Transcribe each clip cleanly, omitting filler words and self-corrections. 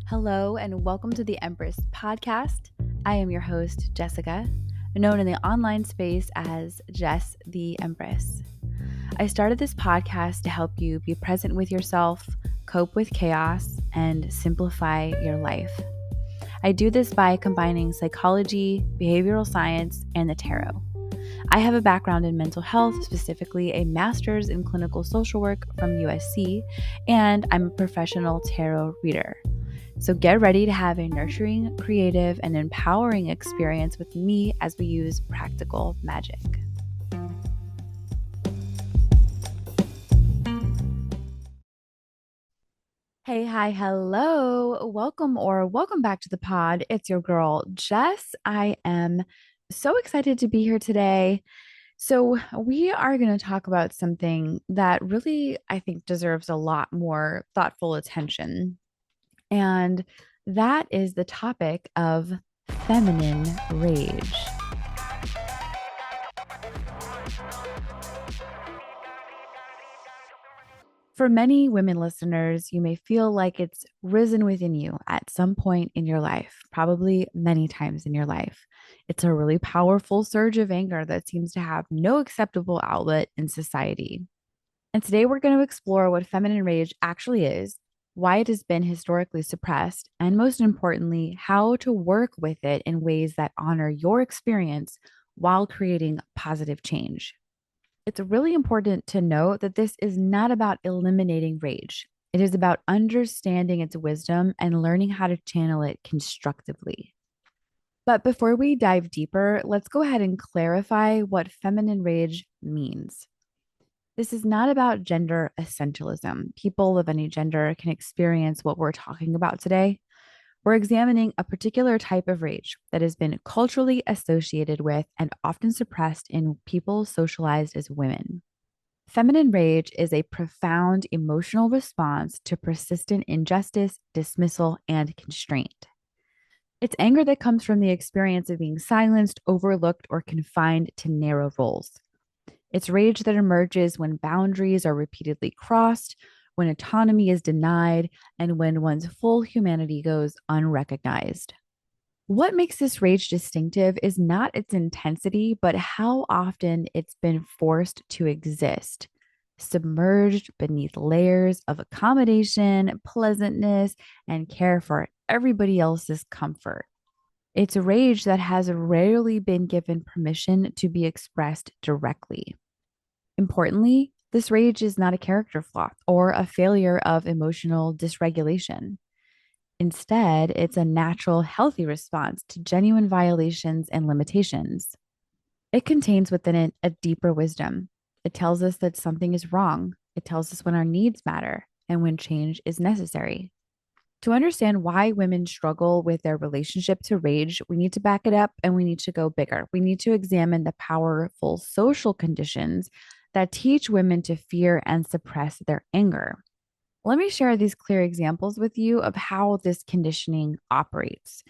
Hello, and welcome to the Empress podcast. I am your host, Jessica, known in the online space as Jess the Empress. I started this podcast to help you be present with yourself, cope with chaos, and simplify your life. I do this by combining psychology, behavioral science, and the tarot. I have a background in mental health, specifically a master's in clinical social work from USC, and I'm a professional tarot reader. So get ready to have a nurturing, creative, and empowering experience with me as we use practical magic. Hey, hi, hello. Welcome back to the pod. It's your girl, Jess. I am so excited to be here today. So, we are going to talk about something that really, I think, deserves a lot more thoughtful attention. And that is the topic of feminine rage. For many women listeners, you may feel like it's risen within you at some point in your life, probably many times in your life. It's a really powerful surge of anger that seems to have no acceptable outlet in society. And today we're going to explore what feminine rage actually is, why it has been historically suppressed, and most importantly, how to work with it in ways that honor your experience while creating positive change. It's really important to note that this is not about eliminating rage. It is about understanding its wisdom and learning how to channel it constructively. But before we dive deeper, let's go ahead and clarify what feminine rage means. This is not about gender essentialism. People of any gender can experience what we're talking about today. We're examining a particular type of rage that has been culturally associated with and often suppressed in people socialized as women. Feminine rage is a profound emotional response to persistent injustice, dismissal, and constraint. It's anger that comes from the experience of being silenced, overlooked, or confined to narrow roles. It's rage that emerges when boundaries are repeatedly crossed, when autonomy is denied, and when one's full humanity goes unrecognized. What makes this rage distinctive is not its intensity, but how often it's been forced to exist, submerged beneath layers of accommodation, pleasantness, and care for everybody else's comfort. It's a rage that has rarely been given permission to be expressed directly. Importantly, this rage is not a character flaw or a failure of emotional dysregulation. Instead, it's a natural, healthy response to genuine violations and limitations. It contains within it a deeper wisdom. It tells us that something is wrong. It tells us when our needs matter and when change is necessary. To understand why women struggle with their relationship to rage, we need to back it up and we need to go bigger. We need to examine the powerful social conditions that teach women to fear and suppress their anger. Let me share these clear examples with you of how this conditioning operates.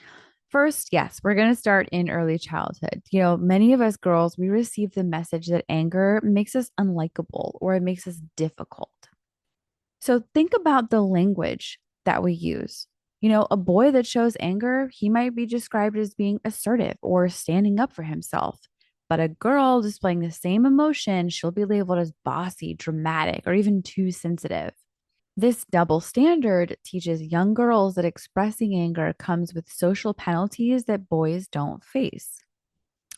First, yes, we're going to start in early childhood. Many of us girls, we receive the message that anger makes us unlikable or it makes us difficult. So think about the language that we use. A boy that shows anger, he might be described as being assertive or standing up for himself. But a girl displaying the same emotion, she'll be labeled as bossy, dramatic, or even too sensitive. This double standard teaches young girls that expressing anger comes with social penalties that boys don't face.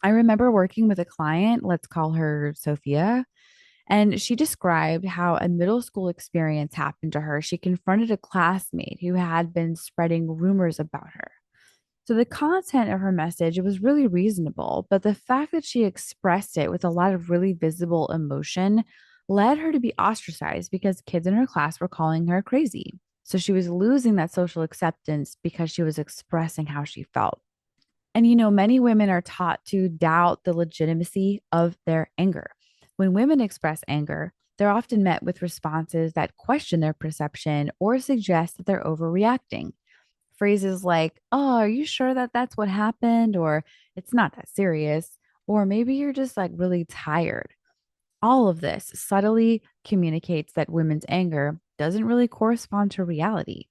I remember working with a client, let's call her Sophia, and she described how a middle school experience happened to her. She confronted a classmate who had been spreading rumors about her. So the content of her message, it was really reasonable, but the fact that she expressed it with a lot of really visible emotion led her to be ostracized because kids in her class were calling her crazy. So she was losing that social acceptance because she was expressing how she felt. And many women are taught to doubt the legitimacy of their anger. When women express anger, they're often met with responses that question their perception or suggest that they're overreacting. Phrases like, "Oh, are you sure that that's what happened?" Or "It's not that serious." Or maybe you're just like really tired. All of this subtly communicates that women's anger doesn't really correspond to reality.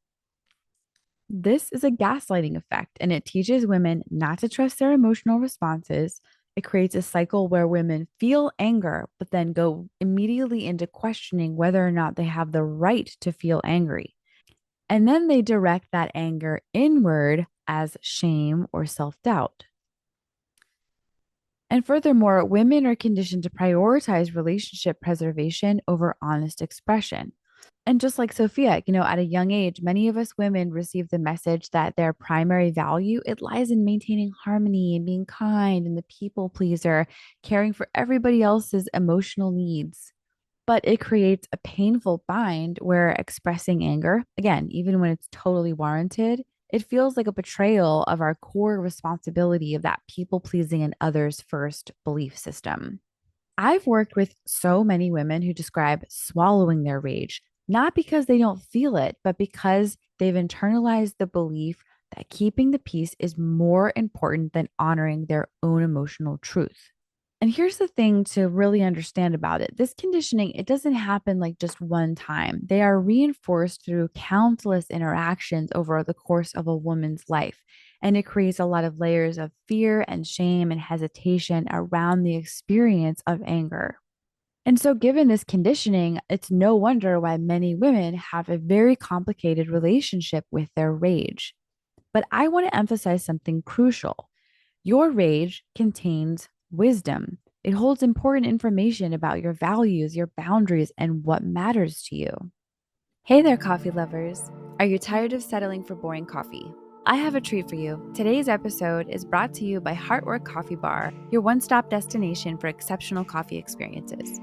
This is a gaslighting effect, and it teaches women not to trust their emotional responses. It creates a cycle where women feel anger, but then go immediately into questioning whether or not they have the right to feel angry. And then they direct that anger inward as shame or self doubt. And furthermore, women are conditioned to prioritize relationship preservation over honest expression. And just like Sophia, at a young age, many of us women receive the message that their primary value, it lies in maintaining harmony and being kind and the people pleaser, caring for everybody else's emotional needs. But it creates a painful bind where expressing anger, again, even when it's totally warranted, it feels like a betrayal of our core responsibility of that people pleasing and others first belief system. I've worked with so many women who describe swallowing their rage, not because they don't feel it, but because they've internalized the belief that keeping the peace is more important than honoring their own emotional truth. And here's the thing to really understand about it. This conditioning, it doesn't happen like just one time. They are reinforced through countless interactions over the course of a woman's life. And it creates a lot of layers of fear and shame and hesitation around the experience of anger. And so, given this conditioning, it's no wonder why many women have a very complicated relationship with their rage. But I want to emphasize something crucial. Your rage contains wisdom. It holds important information about your values, your boundaries, and what matters to you. Hey there, coffee lovers. Are you tired of settling for boring coffee? I have a treat for you. Today's episode is brought to you by Heartwork Coffee Bar, your one stop destination for exceptional coffee experiences.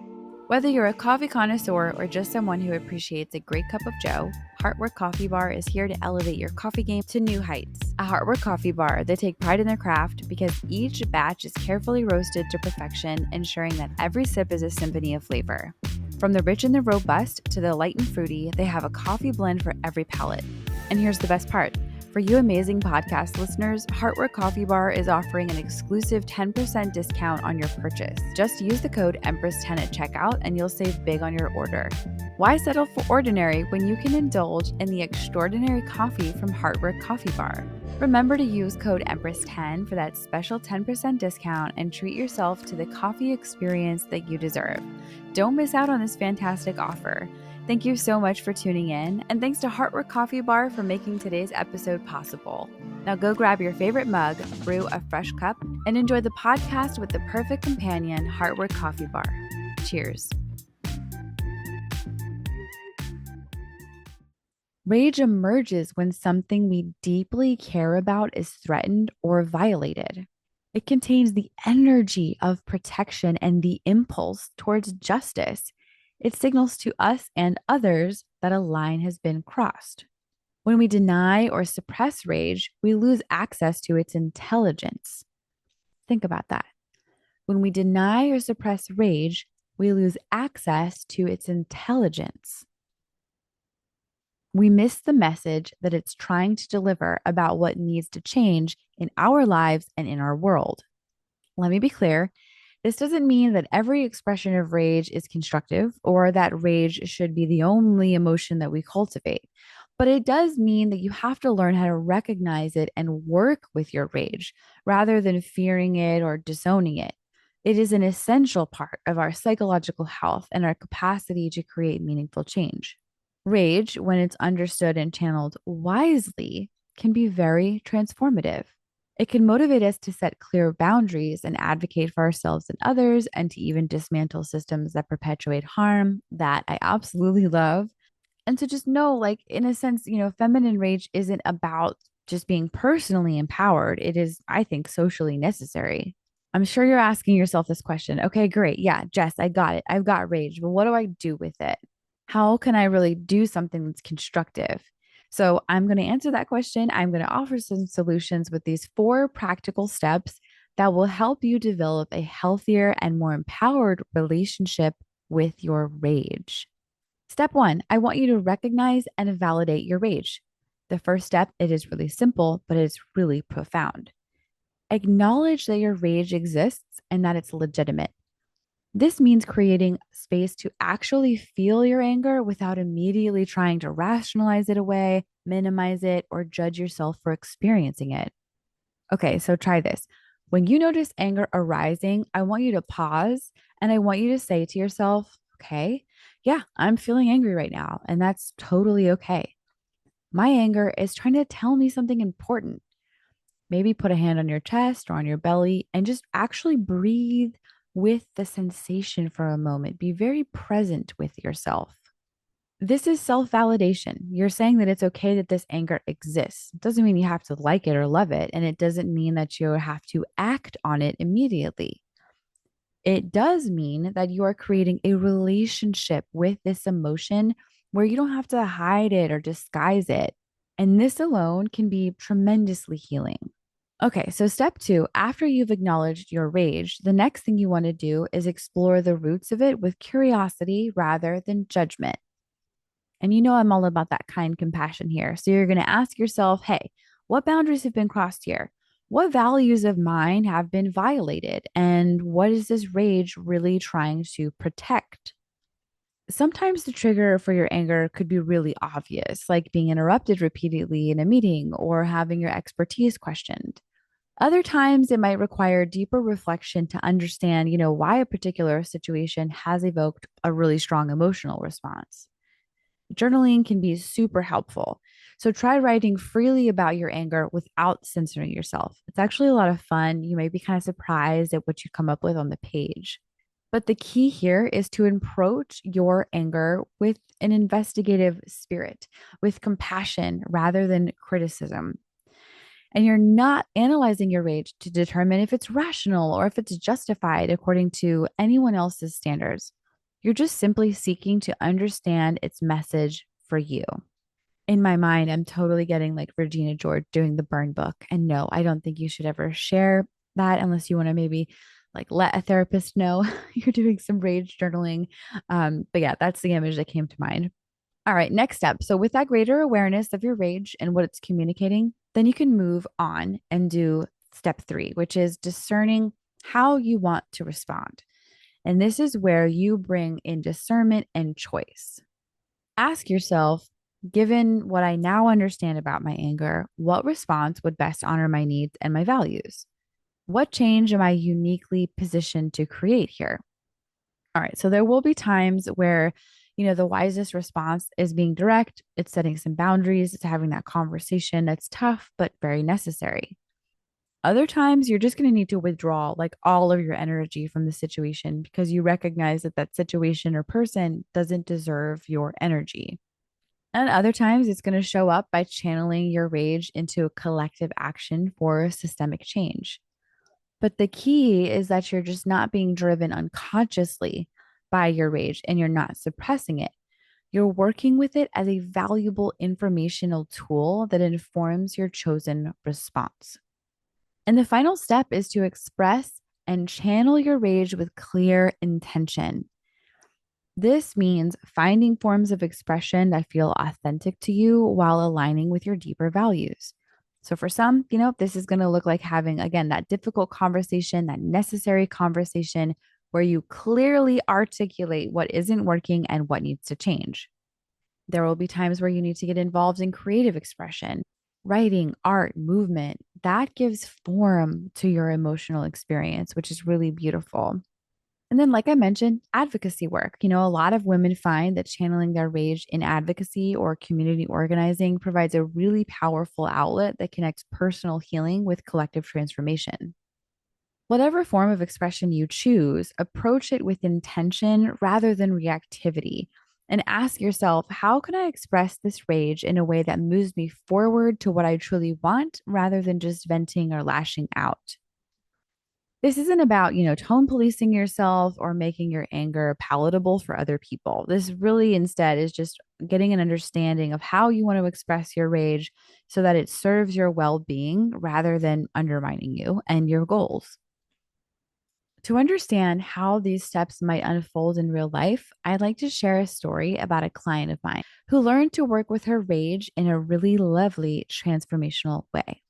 Whether you're a coffee connoisseur or just someone who appreciates a great cup of joe, Heartwork Coffee Bar is here to elevate your coffee game to new heights. At Heartwork Coffee Bar, they take pride in their craft because each batch is carefully roasted to perfection, ensuring that every sip is a symphony of flavor. From the rich and the robust to the light and fruity, they have a coffee blend for every palate. And here's the best part. For you amazing podcast listeners, Heartwork Coffee Bar is offering an exclusive 10% discount on your purchase. Just use the code Empress10 at checkout and you'll save big on your order. Why settle for ordinary when you can indulge in the extraordinary coffee from Heartwork Coffee Bar? Remember to use code Empress10 for that special 10% discount and treat yourself to the coffee experience that you deserve. Don't miss out on this fantastic offer. Thank you so much for tuning in, and thanks to Heartwork Coffee Bar for making today's episode possible. Now go grab your favorite mug, brew a fresh cup, and enjoy the podcast with the perfect companion, Heartwork Coffee Bar. Cheers. Rage emerges when something we deeply care about is threatened or violated. It contains the energy of protection and the impulse towards justice. It signals to us and others that a line has been crossed. When we deny or suppress rage, we lose access to its intelligence. Think about that. When we deny or suppress rage, we lose access to its intelligence. We miss the message that it's trying to deliver about what needs to change in our lives and in our world. Let me be clear. This doesn't mean that every expression of rage is constructive or that rage should be the only emotion that we cultivate. But it does mean that you have to learn how to recognize it and work with your rage rather than fearing it or disowning it. It is an essential part of our psychological health and our capacity to create meaningful change. Rage, when it's understood and channeled wisely, can be very transformative. It can motivate us to set clear boundaries and advocate for ourselves and others, and to even dismantle systems that perpetuate harm that I absolutely love. And to just know, like, in a sense, feminine rage isn't about just being personally empowered. It is, I think, socially necessary. I'm sure you're asking yourself this question. Okay, great. Yeah, Jess, I got it. I've got rage, but what do I do with it? How can I really do something that's constructive? So I'm going to answer that question. I'm going to offer some solutions with these 4 practical steps that will help you develop a healthier and more empowered relationship with your rage. Step 1, I want you to recognize and validate your rage. The first step, it is really simple, but it's really profound. Acknowledge that your rage exists and that it's legitimate. This means creating space to actually feel your anger without immediately trying to rationalize it away, minimize it, or judge yourself for experiencing it. Okay, so try this. When you notice anger arising, I want you to pause and I want you to say to yourself, okay, yeah, I'm feeling angry right now, and that's totally okay. My anger is trying to tell me something important. Maybe put a hand on your chest or on your belly and just actually breathe with the sensation for a moment. Be very present with yourself. This is self validation. You're saying that it's okay that this anger exists. It doesn't mean you have to like it or love it. And it doesn't mean that you have to act on it immediately. It does mean that you are creating a relationship with this emotion where you don't have to hide it or disguise it. And this alone can be tremendously healing. Okay, so step two, after you've acknowledged your rage, the next thing you want to do is explore the roots of it with curiosity rather than judgment. And you know, I'm all about that kind compassion here. So you're going to ask yourself, hey, what boundaries have been crossed here? What values of mine have been violated? And what is this rage really trying to protect? Sometimes the trigger for your anger could be really obvious, like being interrupted repeatedly in a meeting or having your expertise questioned. Other times it might require deeper reflection to understand, why a particular situation has evoked a really strong emotional response. Journaling can be super helpful. So try writing freely about your anger without censoring yourself. It's actually a lot of fun. You may be kind of surprised at what you come up with on the page. But the key here is to approach your anger with an investigative spirit, with compassion rather than criticism. And you're not analyzing your rage to determine if it's rational or if it's justified according to anyone else's standards. You're just simply seeking to understand its message for you. In my mind, I'm totally getting like Regina George doing the burn book. And no, I don't think you should ever share that unless you want to maybe like let a therapist know you're doing some rage journaling. But yeah, that's the image that came to mind. All right, next step. So, with that greater awareness of your rage and what it's communicating, then you can move on and do step three, which is discerning how you want to respond. And this is where you bring in discernment and choice. Ask yourself, given what I now understand about my anger, what response would best honor my needs and my values? What change am I uniquely positioned to create here? All right. So there will be times where, the wisest response is being direct, it's setting some boundaries, it's having that conversation that's tough, but very necessary. Other times, you're just going to need to withdraw like all of your energy from the situation because you recognize that that situation or person doesn't deserve your energy. And other times, it's going to show up by channeling your rage into a collective action for systemic change. But the key is that you're just not being driven unconsciously by your rage and you're not suppressing it. You're working with it as a valuable informational tool that informs your chosen response. And the final step is to express and channel your rage with clear intention. This means finding forms of expression that feel authentic to you while aligning with your deeper values. So, for some, this is going to look like having, again, that difficult conversation, that necessary conversation where you clearly articulate what isn't working and what needs to change. There will be times where you need to get involved in creative expression, writing, art, movement. That gives form to your emotional experience, which is really beautiful. And then, like I mentioned, advocacy work. A lot of women find that channeling their rage in advocacy or community organizing provides a really powerful outlet that connects personal healing with collective transformation. Whatever form of expression you choose, approach it with intention rather than reactivity. And ask yourself, how can I express this rage in a way that moves me forward to what I truly want rather than just venting or lashing out? This isn't about, tone policing yourself or making your anger palatable for other people. This really instead is just getting an understanding of how you want to express your rage so that it serves your well being rather than undermining you and your goals. To understand how these steps might unfold in real life, I'd like to share a story about a client of mine who learned to work with her rage in a really lovely transformational way.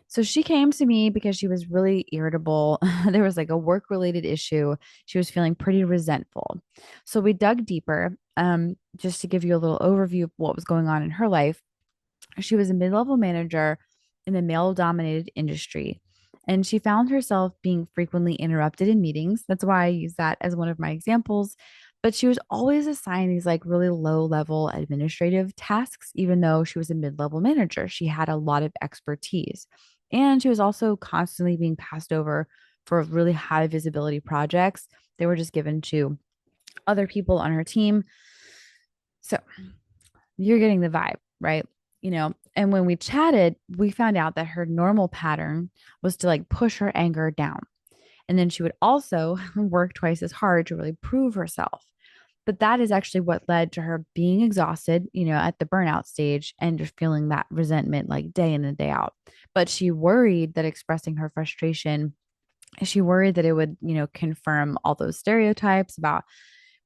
So she came to me because she was really irritable. There was like a work related issue. She was feeling pretty resentful. So we dug deeper, just to give you a little overview of what was going on in her life. She was a mid level manager in a male dominated industry. And she found herself being frequently interrupted in meetings. That's why I use that as one of my examples. But she was always assigned these like really low level administrative tasks, even though she was a mid level manager. She had a lot of expertise. And she was also constantly being passed over for really high visibility projects. They were just given to other people on her team. So you're getting the vibe, right? And when we chatted, we found out that her normal pattern was to like push her anger down. And then she would also work twice as hard to really prove herself. But that is actually what led to her being exhausted, at the burnout stage and just feeling that resentment like day in and day out. But she worried that expressing her frustration, she worried that it would, confirm all those stereotypes about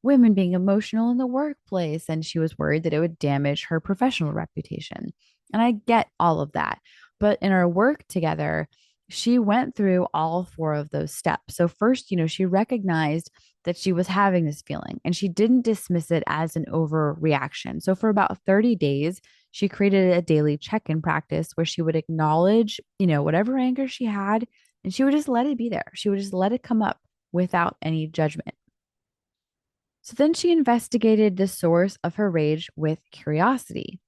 women being emotional in the workplace. And she was worried that it would damage her professional reputation. And I get all of that. But in our work together, she went through all four of those steps. So, first, she recognized that she was having this feeling and she didn't dismiss it as an overreaction. So, for about 30 days, she created a daily check in practice where she would acknowledge, whatever anger she had, and she would just let it be there. She would just let it come up without any judgment. So then she investigated the source of her rage with curiosity.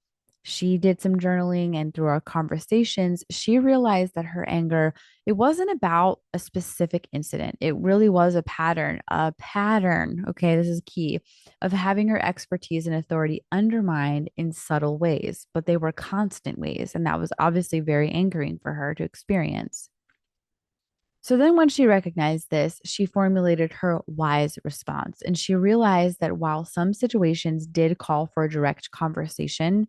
She did some journaling, and through our conversations, she realized that her anger, it wasn't about a specific incident. It really was a pattern, okay, this is key, of having her expertise and authority undermined in subtle ways, but they were constant ways. And that was obviously very angering for her to experience. So then, when she recognized this, she formulated her wise response. And she realized that while some situations did call for a direct conversation,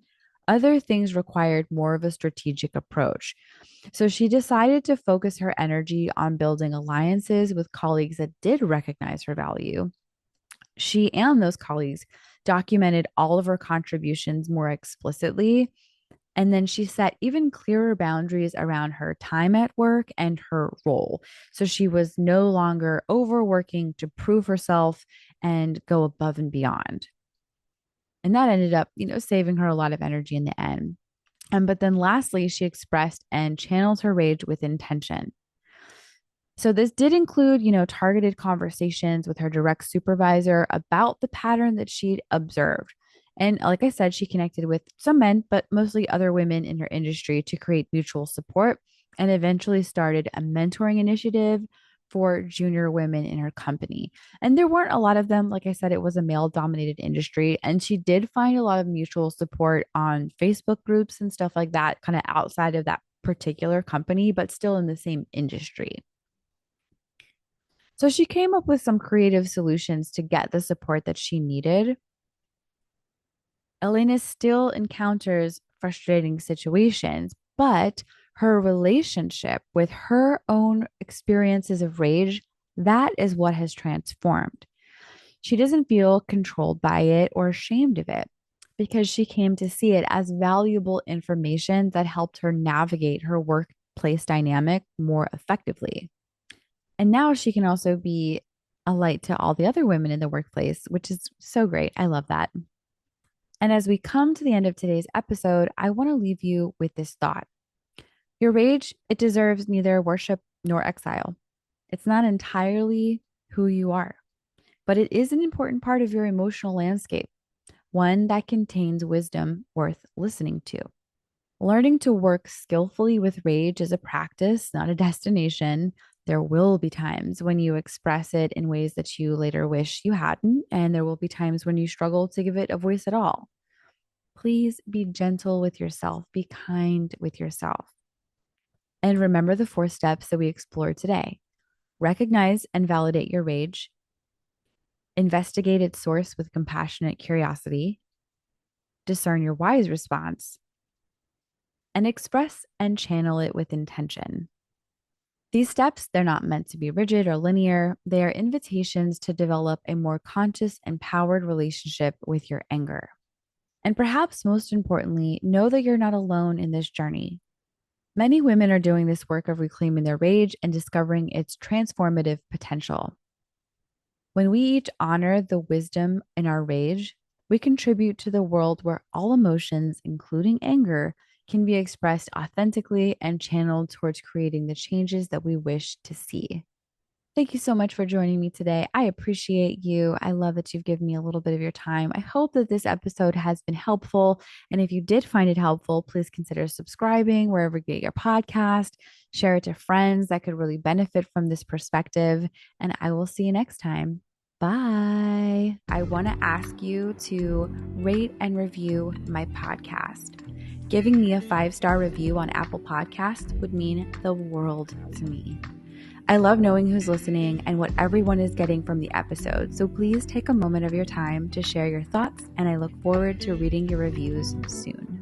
other things required more of a strategic approach. So she decided to focus her energy on building alliances with colleagues that did recognize her value. She and those colleagues documented all of her contributions more explicitly, and then she set even clearer boundaries around her time at work and her role. So she was no longer overworking to prove herself and go above and beyond. And that ended up, saving her a lot of energy in the end. But then lastly, she expressed and channeled her rage with intention. So this did include, targeted conversations with her direct supervisor about the pattern that she'd observed. And like I said, she connected with some men, but mostly other women in her industry to create mutual support and eventually started a mentoring initiative for junior women in her company. And there weren't a lot of them. Like I said, it was a male dominated industry. And she did find a lot of mutual support on Facebook groups and stuff like that, kind of outside of that particular company, but still in the same industry. So she came up with some creative solutions to get the support that she needed. Elena still encounters frustrating situations, but her relationship with her own experiences of rage, that is what has transformed. She doesn't feel controlled by it or ashamed of it because she came to see it as valuable information that helped her navigate her workplace dynamic more effectively. And now she can also be a light to all the other women in the workplace, which is so great. I love that. And as we come to the end of today's episode, I want to leave you with this thought. Your rage, it deserves neither worship nor exile. It's not entirely who you are, but it is an important part of your emotional landscape, one that contains wisdom worth listening to. Learning to work skillfully with rage is a practice, not a destination. There will be times when you express it in ways that you later wish you hadn't, and there will be times when you struggle to give it a voice at all. Please be gentle with yourself, be kind with yourself. And remember the 4 steps that we explored today. Recognize and validate your rage, investigate its source with compassionate curiosity, discern your wise response, and express and channel it with intention. These steps, they're not meant to be rigid or linear. They are invitations to develop a more conscious, empowered relationship with your anger. And perhaps most importantly, know that you're not alone in this journey. Many women are doing this work of reclaiming their rage and discovering its transformative potential. When we each honor the wisdom in our rage, we contribute to the world where all emotions, including anger, can be expressed authentically and channeled towards creating the changes that we wish to see. Thank you so much for joining me today. I appreciate you. I love that you've given me a little bit of your time. I hope that this episode has been helpful. And if you did find it helpful, please consider subscribing wherever you get your podcast. Share it to friends that could really benefit from this perspective. And I will see you next time. Bye. I want to ask you to rate and review my podcast. Giving me a 5-star review on Apple Podcasts would mean the world to me. I love knowing who's listening and what everyone is getting from the episode, so please take a moment of your time to share your thoughts, and I look forward to reading your reviews soon.